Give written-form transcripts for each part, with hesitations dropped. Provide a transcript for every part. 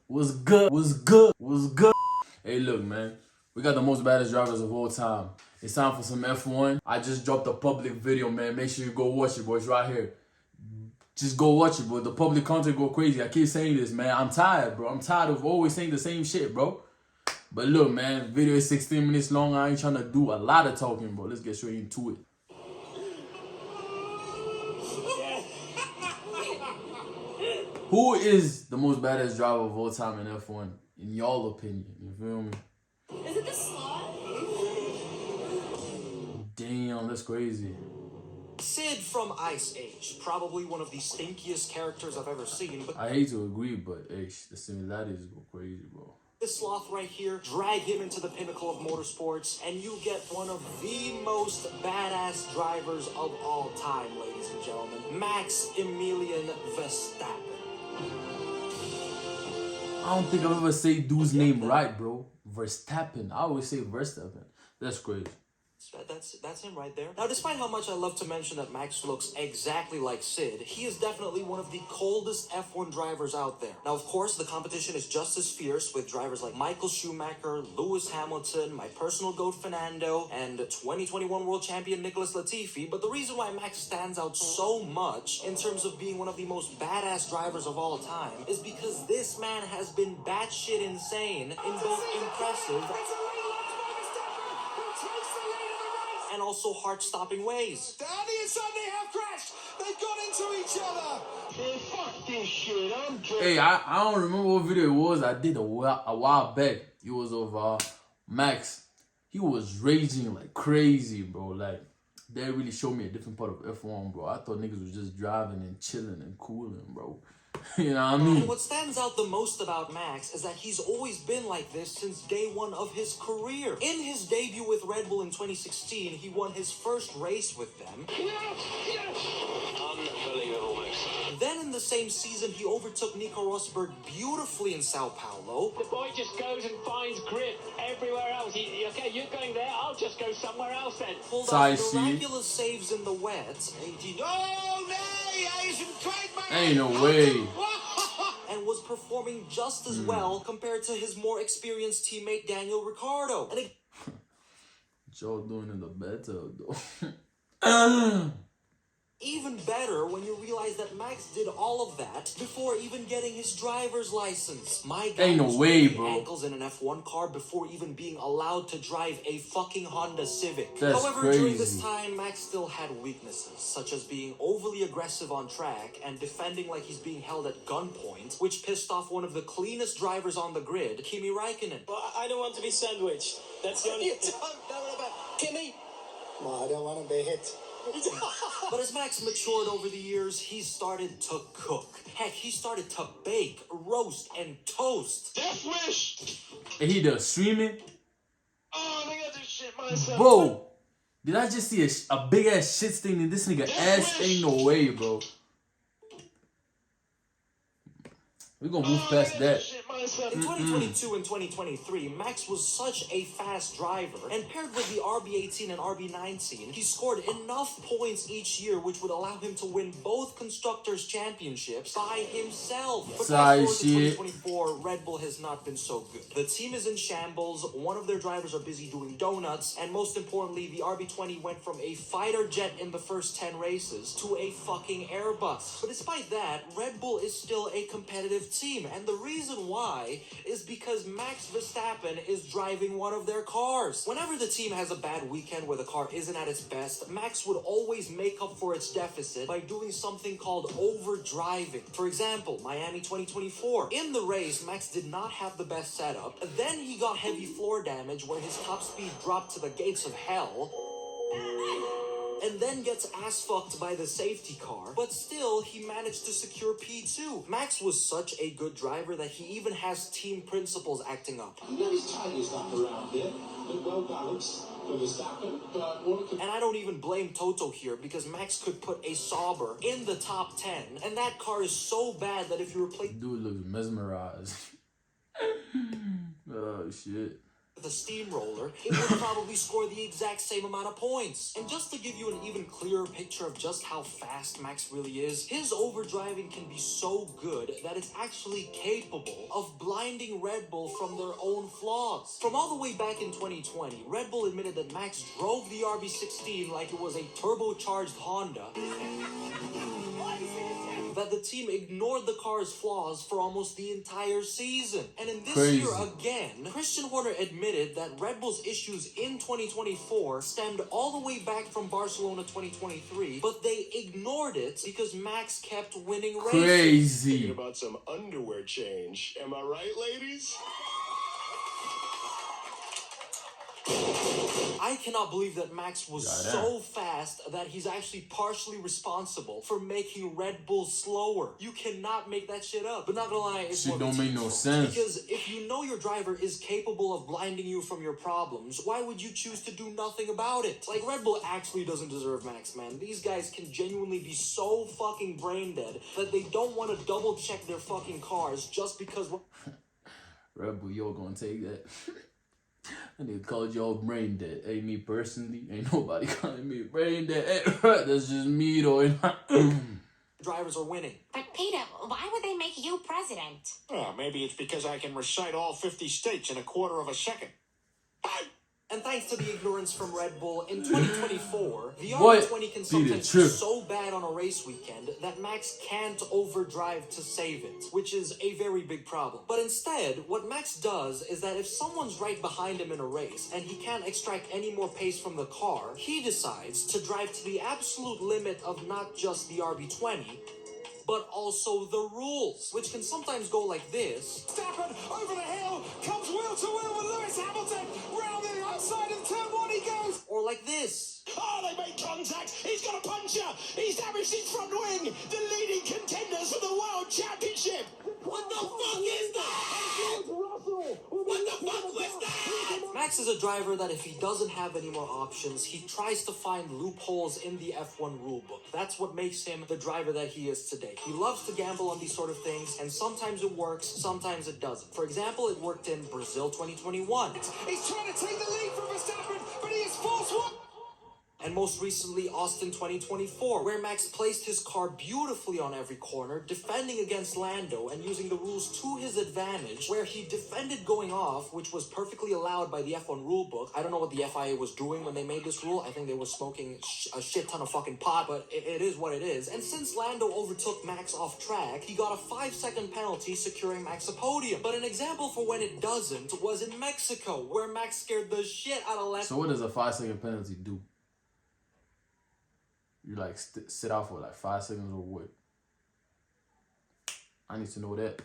What's good? What's good? What's good? Hey, look, man. We got the most baddest drivers of all time. It's time for some F1. I just dropped a public video, man. Make sure you go watch it, boy. It's right here. Just go watch it, bro. The public content go crazy. I keep saying this, man. I'm tired, bro. I'm tired of always saying the same shit, bro. But look, man. Video is 16 minutes long. I ain't trying to do a lot of talking, bro. Let's get straight into it. Who is the most badass driver of all time in F1, in y'all opinion? You feel me? Is it the sloth? Damn, that's crazy. Sid from Ice Age, probably one of the stinkiest characters I've ever seen, but I hate to agree, but hey, the similarities go crazy, bro. this sloth right here, drag him into the pinnacle of motorsports, and you get one of the most badass drivers of all time, ladies and gentlemen, Max Emilian Verstappen. I don't think I've ever say dude's name right, bro. Verstappen. I always say Verstappen. That's crazy. That's him right there. Now, despite how much I love to mention that Max looks exactly like Sid, he is definitely one of the coldest F1 drivers out there. Now, of course, the competition is just as fierce with drivers like Michael Schumacher, Lewis Hamilton, my personal GOAT Fernando, and 2021 world champion Nicholas Latifi. But the reason why Max stands out so much in terms of being one of the most badass drivers of all time is because this man has been batshit insane in both impressive and also heart-stopping ways. Danny and Sunday have crashed. They've gone into each other. Man, fuck this shit. I'm drunk. Hey, I don't remember what video it was. I did a while back. It was of Max. He was raging like crazy, bro. Like, they really showed me a different part of F1, bro. I thought niggas was just driving and chilling and cooling, bro. You know what I mean? And what stands out the most about Max is that he's always been like this since day one of his career. In his debut with Red Bull in 2016, he won his first race with them. Unbelievable, Max. Then in the same season, he overtook Nico Rosberg beautifully in Sao Paulo. The boy just goes and finds grip everywhere else. Okay, you're going there, I'll just go somewhere else then. Pulled off miraculous saves in the wet. Oh, no, Asian trademark. Ain't no way. And was performing just as well compared to his more experienced teammate Daniel Ricciardo. And What y'all doing in the bathtub, though? even better when you realize that Max did all of that before even getting his driver's license. My guy Ain't no was way, breaking bro. ankles in an F1 car before even being allowed to drive a fucking Honda Civic. That's However, crazy. during this time, Max still had weaknesses, such as being overly aggressive on track and defending like he's being held at gunpoint, which pissed off one of the cleanest drivers on the grid, Kimi Räikkönen. Well, I don't want to be sandwiched. That's the only... You don't know about Kimmy. Well, I don't want to be hit. But as Max matured over the years, he started to cook. Heck, he started to bake, roast, and toast. Death wish. And he does streaming. Oh, I got to shit myself. Bro, did I just see a big ass shit stain in this nigga ass? Ain't no way, bro. We gonna move past that. In 2022 and 2023, Max was such a fast driver, and paired with the RB18 and RB19, he scored enough points each year which would allow him to win both Constructors' Championships by himself. But fast forward to 2024, Red Bull has not been so good. The team is in shambles, one of their drivers are busy doing donuts, and most importantly, the RB20 went from a fighter jet in the first 10 races to a fucking Airbus. But despite that, Red Bull is still a competitive team, and the reason why is because Max Verstappen is driving one of their cars. Whenever the team has a bad weekend where the car isn't at its best, Max would always make up for its deficit by doing something called overdriving. For example, Miami 2024. In the race, Max did not have the best setup. Then he got heavy floor damage when his top speed dropped to the gates of hell, and then gets ass-fucked by the safety car, but still, he managed to secure P2. Max was such a good driver that he even has team principals acting up. Nice tidy stuff around here. Look well balanced for Verstappen, but And I don't even blame Toto here, because Max could put a Sauber in the top 10, and that car is so bad that if you replace... Dude looks mesmerized. Oh, shit. with a steamroller, it would probably score the exact same amount of points. And just to give you an even clearer picture of just how fast Max really is, his overdriving can be so good that it's actually capable of blinding Red Bull from their own flaws. From all the way back in 2020, Red Bull admitted that Max drove the RB16 like it was a turbocharged Honda, that the team ignored the car's flaws for almost the entire season. And in this year again, Christian Horner admitted that Red Bull's issues in 2024 stemmed all the way back from Barcelona 2023, but they ignored it because Max kept winning races. Thinking about some underwear change. Am I right, ladies? I cannot believe that Max was so fast that he's actually partially responsible for making Red Bull slower. You cannot make that shit up. But not gonna lie, it's shit don't make no sense. Because if you know your driver is capable of blinding you from your problems, why would you choose to do nothing about it? Like, Red Bull actually doesn't deserve Max, man. These guys can genuinely be so fucking brain dead that they don't want to double check their fucking cars just because... Red Bull, you're gonna take that. I need to call y'all brain dead. Hey, me personally, ain't nobody calling me brain dead. Hey, that's just me though. Drivers are winning. But Peter, why would they make you president? Well, maybe it's because I can recite all 50 states in a quarter of a second. And thanks to the ignorance from Red Bull, in 2024, the RB20 can sometimes be so bad on a race weekend that Max can't overdrive to save it, which is a very big problem. But instead, what Max does is that if someone's right behind him in a race and he can't extract any more pace from the car, he decides to drive to the absolute limit of not just the RB20, but also the rules, which can sometimes go like this. Verstappen over the hill, comes wheel to wheel with Lewis Hamilton, round the outside of turn one he goes. Or like this. Oh, they made contact. He's got a puncher. He's damaged his front wing. The leading contenders for the World Championship. What the fuck is that? What the fuck was that? Max is a driver that if he doesn't have any more options, he tries to find loopholes in the F1 rulebook. That's what makes him the driver that he is today. He loves to gamble on these sort of things, and sometimes it works, sometimes it doesn't. For example, it worked in Brazil 2021. He's trying to take the lead from Verstappen, but he is forced one. And most recently, Austin 2024, where Max placed his car beautifully on every corner, defending against Lando and using the rules to his advantage, where he defended going off, which was perfectly allowed by the F1 rulebook. I don't know what the FIA was doing when they made this rule. I think they were smoking a shit ton of fucking pot, but it is what it is. And since Lando overtook Max off track, he got a 5-second penalty, securing Max a podium. But an example for when it doesn't was in Mexico, where Max scared the shit out of Lando. So what does a 5-second penalty do? You like sit out for like 5 seconds or what? I need to know that.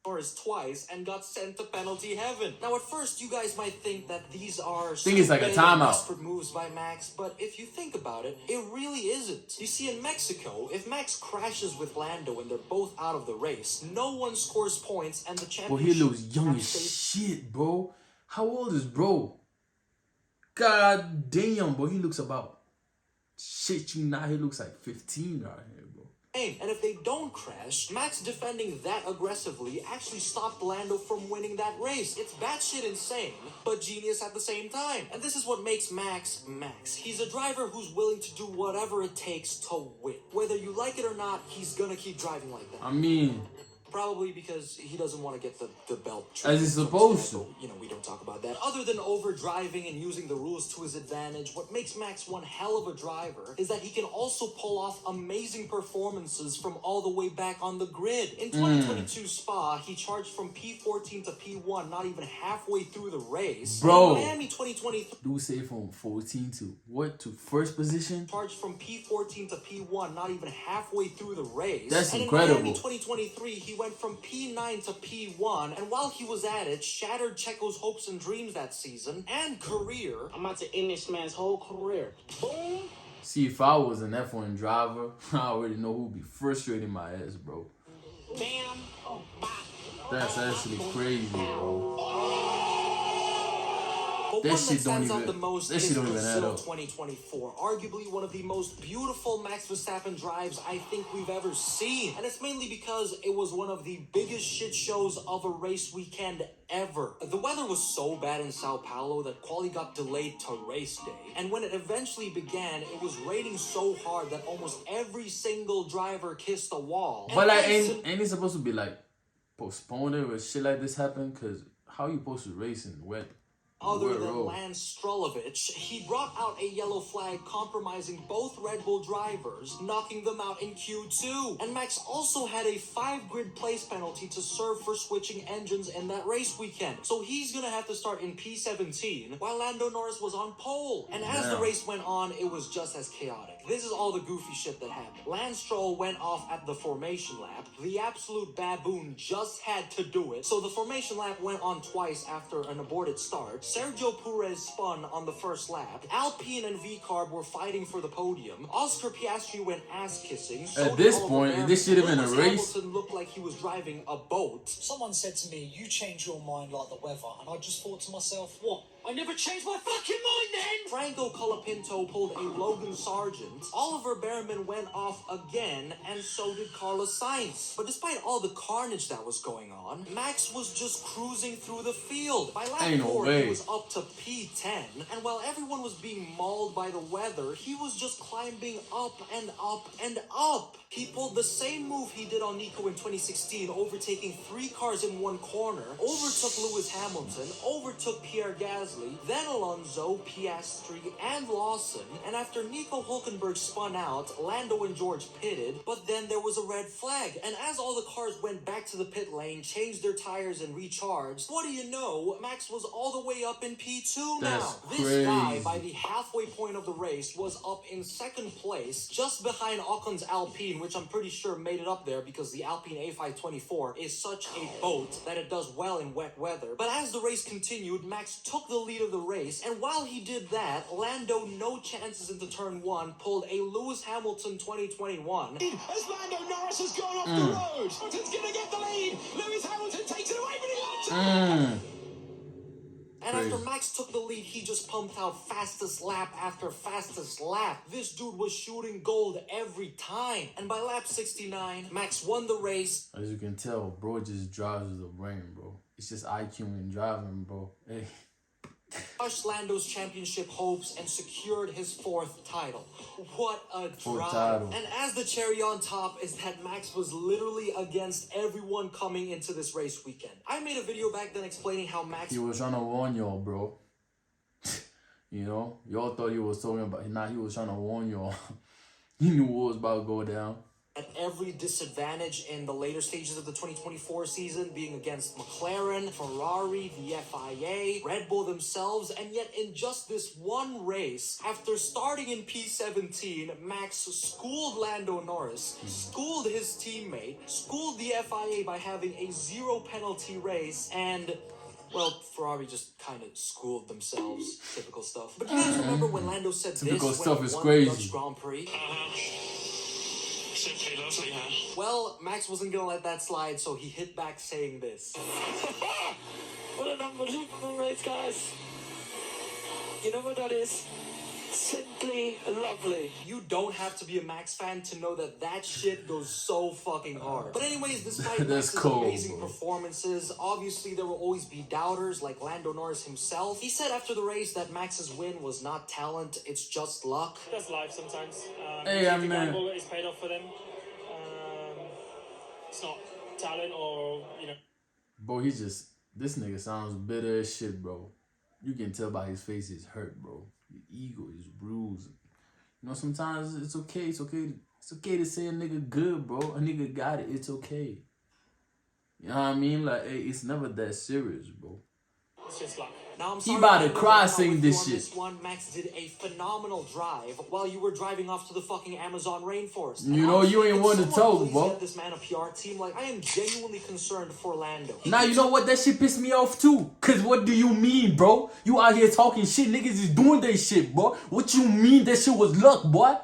Twice and got sent to penalty heaven. Now, at first, you guys might think that these are it's like a timeout. desperate moves by Max, but if you think about it, it really isn't. You see, in Mexico, if Max crashes with Lando and they're both out of the race, no one scores points, and the championship... Well, he looks young as shit, bro. How old is bro? God damn, bro. He looks about... Shit, you not. He looks like 15 out here, bro. And if they don't crash, Max defending that aggressively actually stopped Lando from winning that race. It's batshit insane, but genius at the same time. And this is what makes Max Max. He's a driver who's willing to do whatever it takes to win. Whether you like it or not, he's gonna keep driving like that. I mean... Probably because he doesn't want to get the belt. As he's supposed to. You know, we don't talk about that. Other than overdriving and using the rules to his advantage, what makes Max one hell of a driver is that he can also pull off amazing performances from all the way back on the grid. In 2022 Spa, he charged from P14 to P1, not even halfway through the race. Bro. In Miami 2023... Do say from 14 to what? To first position? Charged from P14 to P1, not even halfway through the race. That's and incredible. In Miami 2023, he went from P9 to P1, and while he was at it, shattered Checo's hopes and dreams that season and career. I'm about to end this man's whole career. Boom! See, if I was an F1 driver, I already know who'd be frustrating my ass, bro. Bam! Oh, bop. That's actually crazy, bro. But That one shit that don't stands out even- the most that is shit don't even add Brazil up. 2024. Arguably one of the most beautiful Max Verstappen drives I think we've ever seen. And it's mainly because it was one of the biggest shit shows of a race weekend ever. The weather was so bad in Sao Paulo that quali got delayed to race day. And when it eventually began, it was raining so hard that almost every single driver kissed the wall. But like, And ain't it supposed to be like postponed when shit like this happen? Cause how you supposed to race in wet? other wet than road? Lance Strollovich, he brought out a yellow flag compromising both Red Bull drivers, knocking them out in Q2. And Max also had a 5-grid place penalty to serve for switching engines in that race weekend. So he's gonna have to start in P17 while Lando Norris was on pole. And as the race went on, it was just as chaotic. This is all the goofy shit that happened. Lance Stroll went off at the formation lap. The absolute baboon just had to do it. So the formation lap went on twice after an aborted start. Sergio Perez spun on the first lap. Alpine and V-Carb were fighting for the podium. Oscar Piastri went ass-kissing. So At this did point, Oliver this should have been a Lewis race. Hamilton looked like he was driving a boat. Someone said to me, you change your mind like the weather. And I just thought to myself, what? I never changed my fucking mind then! Franco Colapinto pulled a Logan Sargent. Oliver Behrman went off again, and so did Carlos Sainz. But despite all the carnage that was going on, Max was just cruising through the field. By lap Ain't no 4, way. he was up to P10, and while everyone was being mauled by the weather, he was just climbing up and up and up. He pulled the same move he did on Nico in 2016, overtaking 3 cars in one corner, overtook Lewis Hamilton, overtook Pierre Gasly, then Alonso, Piastri, and Lawson, and after Nico Hulkenberg spun out, Lando and George pitted, but then there was a red flag, and as all the cars went back to the pit lane, changed their tires and recharged, what do you know, Max was all the way up in P2 now. That's This guy, crazy. by the halfway point of the race, was up in 2nd place, just behind Ocon's Alpine, which I'm pretty sure made it up there because the Alpine A524 is such a boat that it does well in wet weather. But as the race continued, Max took the lead of the race, and while he did that, Lando, no chances into turn 1, pulled a Lewis Hamilton 2021. As Lando Norris has gone off the road. Hamilton's going to get the lead. Lewis Hamilton takes it away, but he wants it. And after Max took the lead, he just pumped out fastest lap after fastest lap. This dude was shooting gold every time. And by lap 69, Max won the race. As you can tell, bro just drives with the brain, bro. It's just IQ and driving, bro. Hey. Crushed Lando's championship hopes and secured his 4th title. What a drive. title. And as the cherry on top is that Max was literally against everyone coming into this race weekend. I made a video back then explaining how Max He was trying to warn y'all, bro. You know? Y'all thought he was talking about... Nah, he was trying to warn y'all. He knew what was about to go down. at every disadvantage in the later stages of the 2024 season, being against McLaren, Ferrari, the FIA, Red Bull themselves, and yet in just this one race, after starting in P17, Max schooled Lando Norris, schooled his teammate, schooled the FIA by having a zero penalty race, and well, Ferrari just kind of schooled themselves. Typical stuff. But you guys remember when Lando said Typical this stuff when is he won crazy. the Dutch Grand Prix? Simply lovely, huh? Well, Max wasn't gonna let that slide, so he hit back saying this. What an unbelievable race, guys. You know what that is? Simply lovely. You don't have to be a Max fan to know that that shit goes so fucking hard. But anyways, despite That's Max's cool, amazing bro. performances, obviously there will always be doubters like Lando Norris himself. He said after the race that Max's win was not talent, it's just luck. That's life sometimes. Hey, the I'm gamble is paid off for them. It's not talent or, you know. Bro, this nigga sounds bitter as shit, bro. You can tell by his face he's hurt, bro. His ego is bruised. You know, sometimes it's okay to say a nigga good, bro. A nigga got it, it's okay. You know what I mean? Like, hey, it's never that serious, bro. It's just luck. Now I'm He sorry about to Lando, cry I'm not saying with this you on shit. This one, Max did a phenomenal drive while you were driving off to the fucking Amazon rainforest. You know, you ain't want to talk, bro. Get this man a PR team. Like, I am genuinely concerned for Lando. Now, you know what? That shit pissed me off, too. Because what do you mean, bro? You out here talking shit. Niggas is doing that shit, bro. What you mean that shit was luck, boy?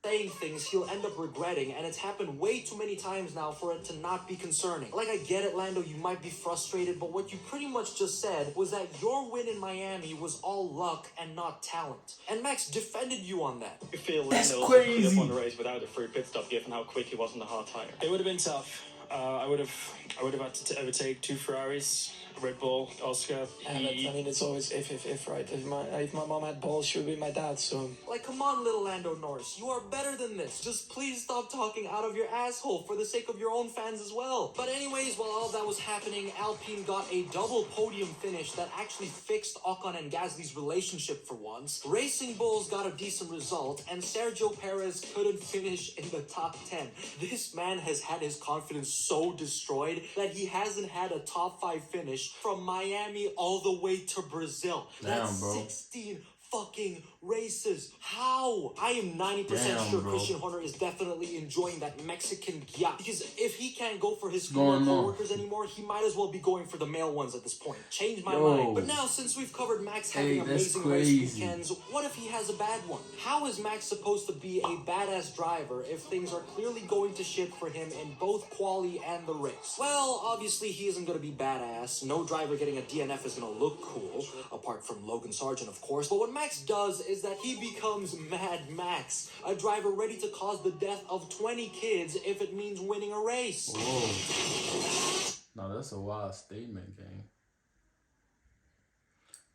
saying things he'll end up regretting, and it's happened way too many times now for it to not be concerning. Like, I get it, Lando, you might be frustrated, but what you pretty much just said was that your win in Miami was all luck and not talent. And Max defended you on that. You feel That's Lando crazy. won the race without a free pit stop, given how quick he was on the hard tire. It would have been tough. I would have had to overtake two Ferraris, Red Bull, Oscar. And I mean, it's always if, right? If my mom had balls, she would be my dad, so... Like, come on, little Lando Norris. You are better than this. Just please stop talking out of your asshole for the sake of your own fans as well. But anyways, while all that was happening, Alpine got a double podium finish that actually fixed Ocon and Gasly's relationship for once. Racing Bulls got a decent result, and Sergio Perez couldn't finish in the top 10. This man has had his confidence so destroyed that he hasn't had a top 5 finish from Miami all the way to Brazil. That's bro. 16 fucking races. How? I am 90% sure bro. Christian Horner is definitely enjoying that Mexican yacht. Because if he can't go for his Going female on? coworkers anymore, he might as well be going for the male ones at this point. Change my Yo. mind. But now, since we've covered Max Hey, having that's amazing race crazy. weekends, what if he has a bad one? How is Max supposed to be a badass driver if things are clearly going to shit for him in both quali and the race? Well, obviously he isn't going to be badass. No driver getting a DNF is going to look cool, apart from Logan Sargent, of course. But what Max does is that he becomes Mad Max, a driver ready to cause the death of 20 kids if it means winning a race. Whoa. No, that's a wild statement, gang.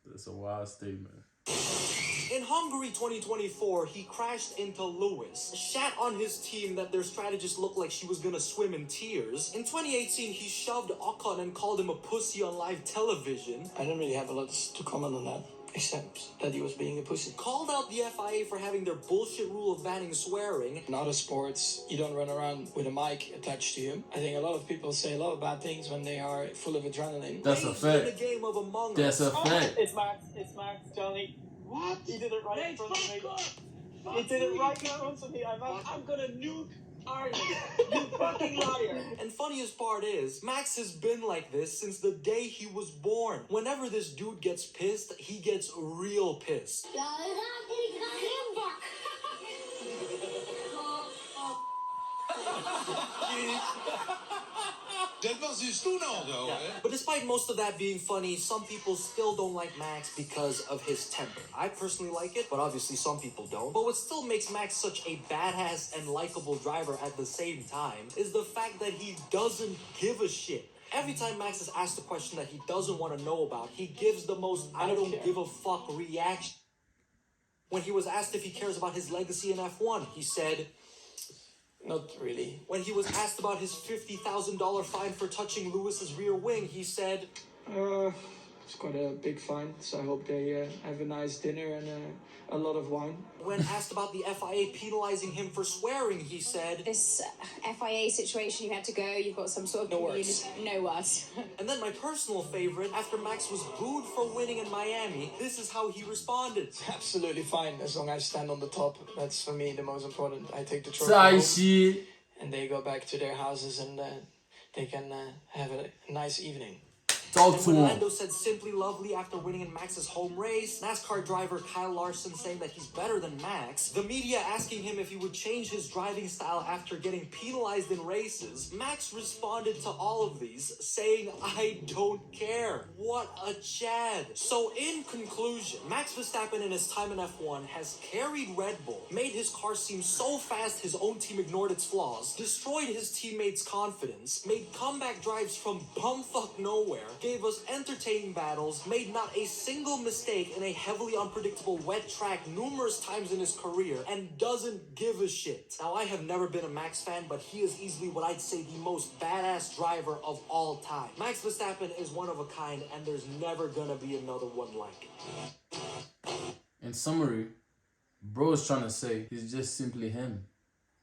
That's a wild statement. In Hungary 2024, he crashed into Lewis, shat on his team that their strategist looked like she was gonna swim in tears. In 2018, he shoved Ocon and called him a pussy on live television. I don't really have a lot to comment on that, except that he was being a pussy. Called out the FIA for having their bullshit rule of banning swearing. In other sports, you don't run around with a mic attached to you. I think a lot of people say a lot of bad things when they are full of adrenaline. That's a Raged in fact. a game of Among That's Us. a fact. It's Max, Johnny. What? He did it right in front of me. He did it right in front of me. I'm gonna nuke Ireland. You fucking liar. And funniest part is, Max has been like this since the day he was born. Whenever this dude gets pissed, he gets real pissed. Dat was dus toen al zo, hè? But despite most of that being funny, some people still don't like Max because of his temper. I personally like it, but obviously some people don't. But what still makes Max such a badass and likable driver at the same time is the fact that he doesn't give a shit. Every time Max is asked a question that he doesn't want to know about, he gives the most I don't give a fuck reaction. When he was asked if he cares about his legacy in F1, he said... Not really. When he was asked about his $50,000 fine for touching Lewis's rear wing, he said... It's quite a big fine, so I hope they have a nice dinner and a lot of wine. When asked about the FIA penalizing him for swearing, he said... This FIA situation, you had to go, you've got some sort of No community... words. No words. And then my personal favorite, after Max was booed for winning in Miami, this is how he responded. Absolutely fine, as long as I stand on the top. That's for me the most important. I take the trophy Side home, shit. and they go back to their houses and they can have a nice evening. Talk And to when him. Lando said simply lovely after winning in Max's home race, NASCAR driver Kyle Larson saying that he's better than Max, the media asking him if he would change his driving style after getting penalized in races, Max responded to all of these saying, I don't care. What a Chad. So in conclusion, Max Verstappen in his time in F1 has carried Red Bull, made his car seem so fast his own team ignored its flaws, destroyed his teammates' confidence, made comeback drives from bumfuck nowhere, gave us entertaining battles, made not a single mistake in a heavily unpredictable wet track numerous times in his career, and doesn't give a shit. Now, I have never been a Max fan, but he is easily what I'd say the most badass driver of all time. Max Verstappen is one of a kind, and there's never gonna be another one like it. In summary, bro is trying to say he's just simply him.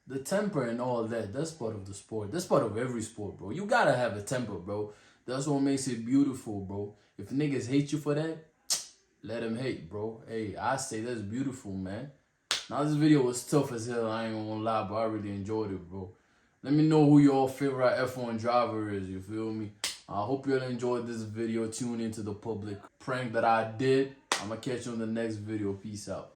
The temper and all that, that's part of the sport. That's part of every sport, bro. You gotta have a temper, bro. That's what makes it beautiful, bro. If niggas hate you for that, let them hate, bro. Hey, I say that's beautiful, man. Now, this video was tough as hell. I ain't gonna lie, but I really enjoyed it, bro. Let me know who your favorite F1 driver is, you feel me? I hope you all enjoyed this video. Tune into the public prank that I did. I'm gonna catch you in the next video. Peace out.